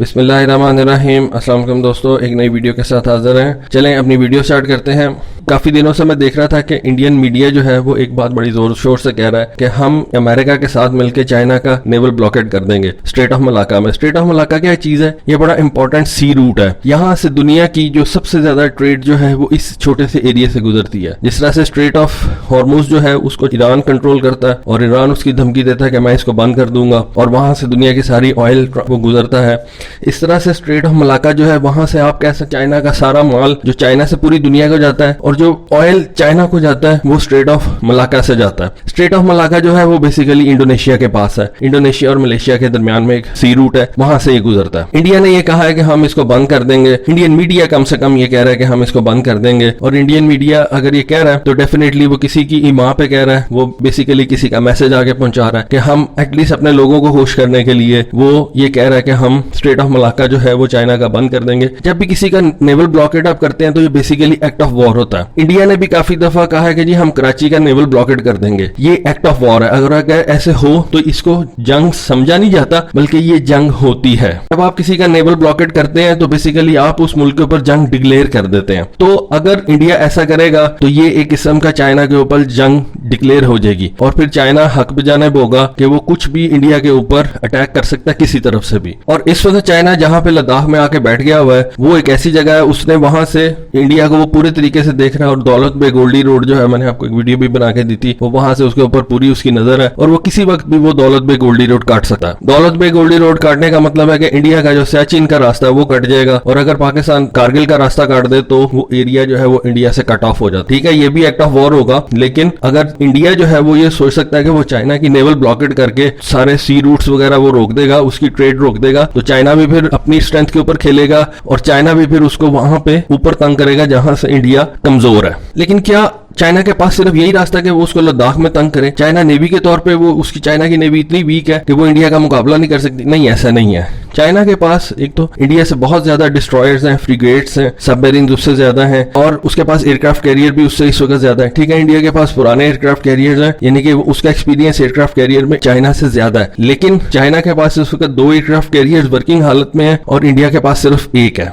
बिस्मिल्लाहिर्रहमानिर्रहीम। अस्सलाम वालेकुम दोस्तों, एक नई वीडियो के साथ हाजिर हैं। चलें अपनी वीडियो स्टार्ट करते हैं। काफ़ी दिनों से मैं देख रहा था कि इंडियन मीडिया जो है वो एक बात बड़ी जोर शोर से कह रहा है कि हम अमेरिका के साथ मिलकर चाइना का नेवल ब्लॉकेड कर देंगे स्ट्रेट ऑफ मलाका में। स्ट्रेट ऑफ मलाका क्या चीज़ है? ये बड़ा इंपॉर्टेंट सी रूट है। यहाँ से दुनिया की जो सबसे ज्यादा ट्रेड जो है वो इस छोटे से एरिया से गुजरती है। जिस तरह से स्ट्रेट ऑफ हॉर्मुज जो है उसको ईरान कंट्रोल करता है और ईरान उसकी धमकी देता है कि मैं इसको बंद कर दूंगा और वहां से दुनिया की सारी ऑयल वो गुजरता है। इस तरह से स्ट्रेट ऑफ मलाका जो है वहां से आप कह सकते चाइना का सारा माल जो चाइना से पूरी दुनिया को जाता है और जो ऑयल चाइना को जाता है वो स्ट्रेट ऑफ मलाका से जाता है। स्ट्रेट ऑफ मलाका जो है वो बेसिकली इंडोनेशिया के पास है। इंडोनेशिया और मलेशिया के दरमियान में एक सी रूट है, वहां से ये गुजरता है। इंडिया ने ये कहा है कि हम इसको बंद कर देंगे। इंडियन मीडिया कम से कम ये कह रहा है कि हम इसको बंद कर देंगे। और इंडियन मीडिया अगर ये कह रहा है तो डेफिनेटली वो किसी की ईमा पे कह रहा है, वो बेसिकली किसी का मैसेज आगे पहुंचा रहा है कि हम एटलीस्ट अपने लोगों को खुश करने के लिए वो ये कह रहा है कि हम स्ट्रेट ऑफ मलाका जो है वो चाइना का बंद कर देंगे। जब भी किसी का नेवल ब्लॉकेड आप करते हैं तो ये बेसिकली एक्ट ऑफ वॉर होता है। इंडिया ने भी काफी दफा कहा है कि जी हम कराची का नेवल ब्लॉकेड कर देंगे। ये एक्ट ऑफ वॉर है। अगर ऐसे हो तो इसको जंग समझा नहीं जाता बल्कि ये जंग होती है। जब आप किसी का नेवल ब्लॉकेड करते हैं तो बेसिकली आप उस मुल्क के ऊपर जंग डिक्लेयर कर देते हैं। तो अगर इंडिया ऐसा करेगा तो ये एक किस्म का चाइना के ऊपर जंग डिक्लेयर हो जाएगी और फिर चाइना हक बजानिब होगा कि वो कुछ भी इंडिया के ऊपर अटैक कर सकता है किसी तरफ से भी। और इस वक्त चाइना जहां पे लद्दाख में आके बैठ गया हुआ है वो एक ऐसी जगह है, उसने वहां से इंडिया को वो पूरे तरीके से देख रहा है। और दौलत बे गोल्डी रोड जो है, मैंने आपको एक वीडियो भी बना के दी थी, वो वहां से उसके ऊपर पूरी उसकी नजर है और वो किसी वक्त भी वो दौलत बे गोल्डी रोड काट सकता है। दौलत बे गोल्डी रोड काटने का मतलब है कि इंडिया का जो सियाचिन का रास्ता है वो कट जाएगा और अगर पाकिस्तान कारगिल का रास्ता काट दे तो वो एरिया जो है वो इंडिया से कट ऑफ हो जाता है। ठीक है, ये भी एक्ट ऑफ वॉर होगा, लेकिन अगर इंडिया जो है वो ये सोच सकता है कि वो चाइना की नेवल ब्लॉकेड करके सारे सी रूट्स वगैरह वो रोक देगा, उसकी ट्रेड रोक देगा, तो चाइना भी फिर अपनी स्ट्रेंथ के ऊपर खेलेगा और चाइना भी फिर उसको वहां पे ऊपर तंग करेगा जहां से इंडिया कमजोर है। लेकिन क्या चाइना के पास सिर्फ यही रास्ता है कि वो उसको लद्दाख में तंग करे? चाइना नेवी के तौर पे वो उसकी चाइना की नेवी इतनी वीक है कि वो इंडिया का मुकाबला नहीं कर सकती? नहीं, ऐसा नहीं है। चाइना के पास एक तो इंडिया से बहुत ज्यादा डिस्ट्रॉयर्स हैं, फ्रिगेट्स हैं, सबमरीन उससे ज्यादा हैं और उसके पास एयरक्राफ्ट कैरियर भी उससे इस वक्त ज्यादा है। ठीक है, इंडिया के पास पुराने एयरक्राफ्ट कैरियर्स हैं, यानी कि उसका एक्सपीरियंस एयरक्राफ्ट कैरियर में चाइना से ज्यादा है। लेकिन चाइना के पास इस वक्त 2 एयरक्राफ्ट कैरियर्स वर्किंग हालत में है और इंडिया के पास सिर्फ 1 है।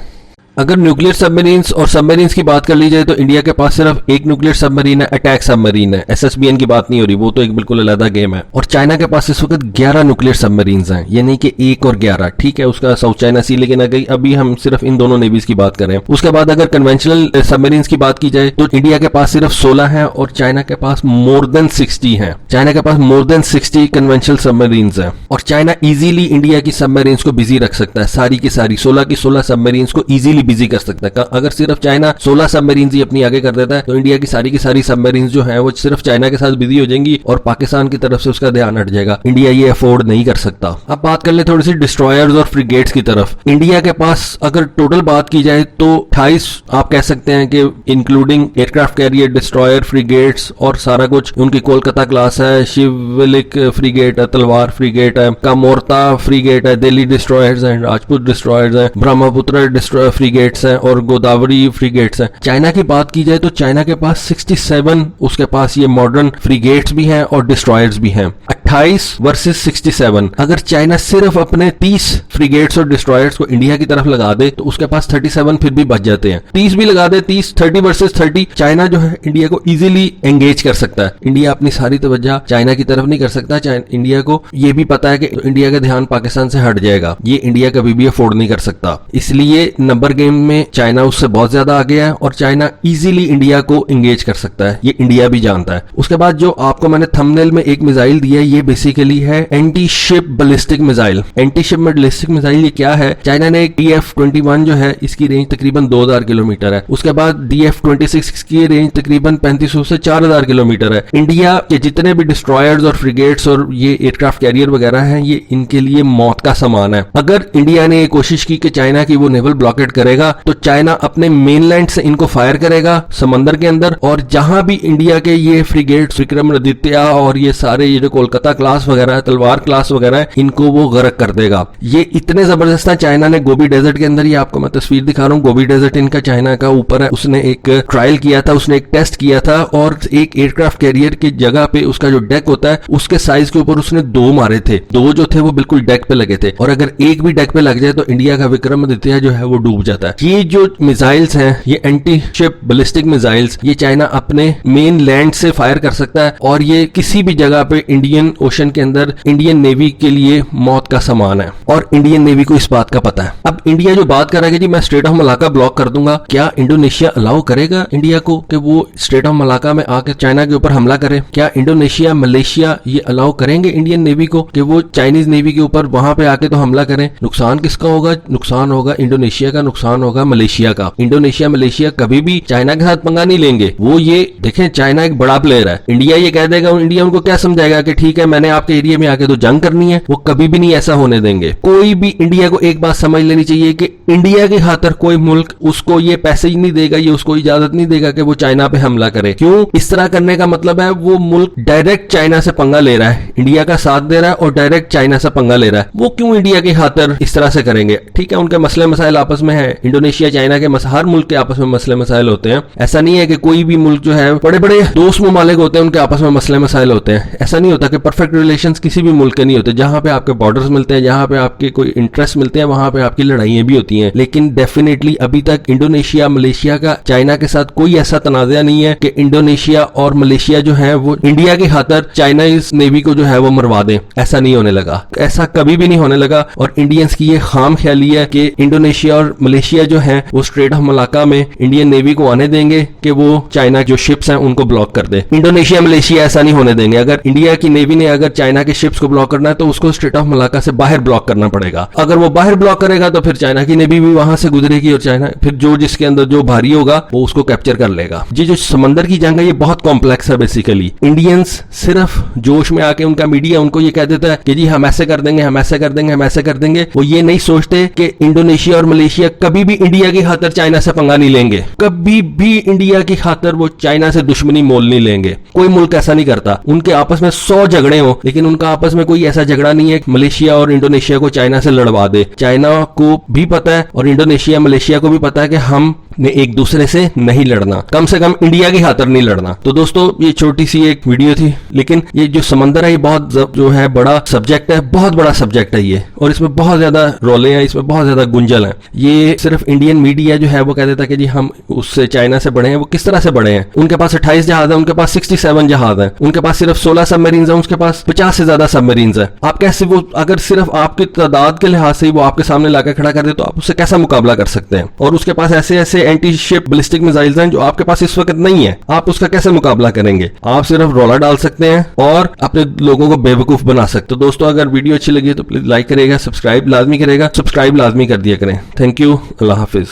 अगर न्यूक्लियर सबमरीन्स और सबमरीन्स की बात कर ली जाए तो इंडिया के पास सिर्फ 1 न्यूक्लियर सबमरीन है, अटैक सबमरीन है। एसएसबीएन की बात नहीं हो रही, वो तो एक बिल्कुल अलग गेम है। और चाइना के पास इस वक्त 11 न्यूक्लियर सबमरीन्स हैं, यानी कि 1 और 11। ठीक है, उसका साउथ चाइना सी लेकिन आ गई। अभी हम सिर्फ इन दोनों नेवीज की बात करें। उसके बाद अगर कन्वेंशनल सबमरीन्स की बात की जाए तो इंडिया के पास सिर्फ 16 है और चाइना के पास मोर देन 60 है। चाइना के पास मोर देन 60 कन्वेंशनल सबमरीन्स है और चाइना इजीली इंडिया की सबमरीन्स को बिजी रख सकता है। सारी की सारी 16 की 16 सबमरीन्स को इजीली बिजी कर सकता है। अगर सिर्फ चाइना 16 सबमरीन्स ही अपनी आगे कर देता है तो इंडिया की सारी सबमरीन्स जो हैं वो सिर्फ चाइना के साथ बिजी हो जाएंगी और पाकिस्तान की तरफ से उसका ध्यान हट जाएगा। इंडिया ये अफोर्ड नहीं कर सकता। अब बात कर ले थोड़ी सी डिस्ट्रॉयर्स और फ्रिगेट्स की तरफ। इंडिया के पास अगर टोटल बात की जाए तो 28 आप कह सकते हैं कि including aircraft carrier, destroyer, frigates और सारा कुछ। उनकी कोलकाता क्लास है, शिवलिक फ्रिगेट है, तलवार फ्रिगेट है, कामोर्ता फ्रिगेट है, दिल्ली डिस्ट्रॉयर्स हैं, राजपूत डिस्ट्रॉयर्स हैं, ब्रह्मपुत्र फ्रिगेट्स हैं और गोदावरी फ्रिगेट्स हैं। चाइना की बात की जाए तो चाइना के पास 67 उसके पास ये मॉडर्न फ्रिगेट्स भी हैं और डिस्ट्रॉयर्स भी हैं। 28 वर्सेस 67। अगर चाइना सिर्फ अपने 30 फ्रिगेट्स और डिस्ट्रॉयर्स को इंडिया की तरफ लगा दे तो उसके पास 37 फिर भी बच जाते हैं। 30 भी लगा दे, 30 वर्सेस 30, चाइना जो है इंडिया को इजीली एंगेज कर सकता है। इंडिया अपनी सारी तवज्जो चाइना की तरफ नहीं कर सकता। इंडिया को ये भी पता है कि इंडिया का ध्यान पाकिस्तान से हट जाएगा, ये इंडिया कभी भी अफोर्ड नहीं कर सकता। इसलिए नंबर गेम में चाइना उससे बहुत ज्यादा आगे है और चाइना इजीली इंडिया को एंगेज कर सकता है, ये इंडिया भी जानता है। उसके बाद जो आपको मैंने थंबनेल में एक मिसाइल दिया है, ये बेसिकली है anti ship ballistic missile. Anti ship ballistic missile ये क्या है? चाइना ने एक DF-21 जो है इसकी रेंज तकरीबन 2000 किलोमीटर है। उसके बाद DF-26 की रेंज तकरीबन 3500 से 4000 किलोमीटर है। इंडिया के जितने भी डिस्ट्रॉयर्स और फ्रिगेट्स और ये एयरक्राफ्ट कैरियर वगैरह हैं, ये इनके लिए मौत का सामान है। अगर इंडिया ने कोशिश की कि चाइना की वो नेवल ब्लॉकेड करेगा तो चाइना अपने मेनलैंड से इनको फायर करेगा समंदर के अंदर और जहां भी इंडिया के ये फ्रिगेट्स विक्रमादित्य और ये सारे ये जो कोलकाता फत्ता क्लास वगैरह, तलवार क्लास वगैरह, इनको वो गर्क कर देगा। ये इतने जबरदस्त है। चाइना ने गोबी डेजर्ट के अंदर, ये आपको मैं तस्वीर दिखा रहा हूँ, गोबी डेजर्ट इनका चाइना का ऊपर है, उसने एक ट्रायल किया था, उसने एक टेस्ट किया था और एक एयरक्राफ्ट कैरियर की जगह पे उसका जो डेक होता है उसके साइज के ऊपर उसने 2 मारे थे। 2 जो थे वो बिल्कुल डेक पे लगे थे, और अगर एक भी डेक पे लग जाए तो इंडिया का विक्रमादित्य जो है वो डूब जाता है। ये जो मिसाइल्स हैं, ये एंटी शिप बैलिस्टिक मिसाइल्स, ये चाइना अपने मेन लैंड से फायर कर सकता है और ये किसी भी जगह पे इंडियन ओशन के अंदर इंडियन नेवी के लिए मौत का समान है, और इंडियन नेवी को इस बात का पता है। अब इंडिया जो बात कर रहा है कि जी मैं स्ट्रेट ऑफ मलाका ब्लॉक कर दूंगा, क्या इंडोनेशिया अलाउ करेगा इंडिया को कि वो स्ट्रेट ऑफ मलाका में आके चाइना के ऊपर हमला करे? क्या इंडोनेशिया, मलेशिया ये अलाउ करेंगे इंडियन नेवी को कि वो चाइनीज नेवी के ऊपर वहां पे आके तो हमला करें? नुकसान किसका होगा? नुकसान होगा इंडोनेशिया का, नुकसान होगा मलेशिया का। इंडोनेशिया मलेशिया कभी भी चाइना के साथ पंगा नहीं लेंगे। वो ये देखें, चाइना एक बड़ा प्लेयर है। इंडिया ये कह देगा, इंडिया उनको क्या समझाएगा कि ठीक है मैंने आपके एरिया में आके तो जंग करनी है? वो कभी भी नहीं ऐसा होने देंगे। कोई भी इंडिया को एक बात समझ लेनी चाहिए कि इंडिया की खातिर कोई मुल्क उसको ये पैसे ही नहीं देगा, ये उसको इजाजत नहीं देगा कि वो चाइना पे हमला करे। क्यों? इस तरह करने का मतलब है वो मुल्क डायरेक्ट चाइना से पंगा ले रहा है, इंडिया का साथ दे रहा है और डायरेक्ट चाइना से पंगा ले रहा है। वो क्यों इंडिया की खातिर इस तरह से करेंगे? ठीक है, उनके मसले मसाइल आपस में है, इंडोनेशिया चाइना के हर मुल्क के आपस में मसले मसाइल होते हैं। ऐसा नहीं है कि कोई भी मुल्क जो है, बड़े बड़े दोस्त ममालिक होते हैं उनके आपस में मसले मसाइल होते हैं। ऐसा नहीं होता कि परफेक्ट रिलेशंस किसी भी मुल्क के नहीं होते। जहां पे आपके बॉर्डर्स मिलते हैं, जहां पे आपके कोई इंटरेस्ट मिलते हैं, वहां पे आपकी लड़ाइयां भी होती हैं। लेकिन डेफिनेटली अभी तक इंडोनेशिया मलेशिया का चाइना के साथ कोई ऐसा तनाज़ा नहीं है कि इंडोनेशिया और मलेशिया जो है वो इंडिया की खातिर चाइनीज नेवी को जो है वो मरवा दें। ऐसा नहीं होने लगा, ऐसा कभी भी नहीं होने लगा। और इंडियंस की ये खाम ख्याली है कि इंडोनेशिया और मलेशिया जो है वो स्ट्रेट ऑफ मलाका में इंडियन नेवी को आने देंगे कि वो चाइना जो शिप्स हैं उनको ब्लॉक कर दे। इंडोनेशिया मलेशिया ऐसा नहीं होने देंगे। अगर इंडिया की नेवी ने अगर चाइना के शिप्स को ब्लॉक करना है तो उसको स्ट्रेट ऑफ मलाका से बाहर ब्लॉक करना पड़ेगा। अगर वो बाहर ब्लॉक करेगा तो फिर चाइना की नेवी भी वहां से गुजरेगी और चाइना फिर जो जिसके अंदर जो भारी होगा वो उसको कैप्चर कर लेगा। ये जो समंदर की जंग है ये बहुत कॉम्प्लेक्स है। बेसिकली इंडियंस सिर्फ जोश में आके उनका मीडिया उनको ये कह देता है कि जी हम ऐसे कर देंगे, हम ऐसे कर देंगे, हम ऐसे कर देंगे। वो ये नहीं सोचते कि इंडोनेशिया और मलेशिया कभी भी इंडिया की खातिर चाइना से पंगा नहीं लेंगे, कभी भी इंडिया की खातिर वो चाइना से दुश्मनी मोल नहीं लेंगे। कोई मुल्क ऐसा नहीं करता। उनके आपस में 100 झगड़े हो लेकिन उनका आपस में कोई ऐसा झगड़ा नहीं है कि मलेशिया और इंडोनेशिया को चाइना से लड़वा दे। चाइना को भी पता है और इंडोनेशिया मलेशिया को भी पता है कि हम ने एक दूसरे से नहीं लड़ना, कम से कम इंडिया की खातिर नहीं लड़ना। तो दोस्तों ये छोटी सी एक वीडियो थी, लेकिन ये जो समंदर है ये बहुत जो है बड़ा सब्जेक्ट है, बहुत बड़ा सब्जेक्ट है ये, और इसमें बहुत ज्यादा रोले हैं, इसमें बहुत ज्यादा गुंजल है। ये सिर्फ इंडियन मीडिया जो है वो कह देता है कि जी हम उससे चाइना से बड़े हैं। वो किस तरह से बड़े हैं? उनके पास 28 जहाज है, उनके पास 67 जहाज है, उनके पास सिर्फ 16 सबमरीन्स है, उसके पास 50 से ज्यादा सबमरीन्स है। आप कैसे, वो अगर सिर्फ आपकी तादाद के लिहाज से ही वो आपके सामने लाकर खड़ा कर दे तो आप उससे कैसा मुकाबला कर सकते हैं? और उसके पास ऐसे ऐसे एंटी शिप बैलिस्टिक मिसाइल्स हैं जो आपके पास इस वक्त नहीं है। आप उसका कैसे मुकाबला करेंगे? आप सिर्फ रौला डाल सकते हैं और अपने लोगों को बेवकूफ बना सकते हो। दोस्तों अगर वीडियो अच्छी लगी तो प्लीज लाइक करेगा, सब्सक्राइब लाजमी करेगा, सब्सक्राइब लाजमी कर दिया करें। Thank you, Allah Hafiz.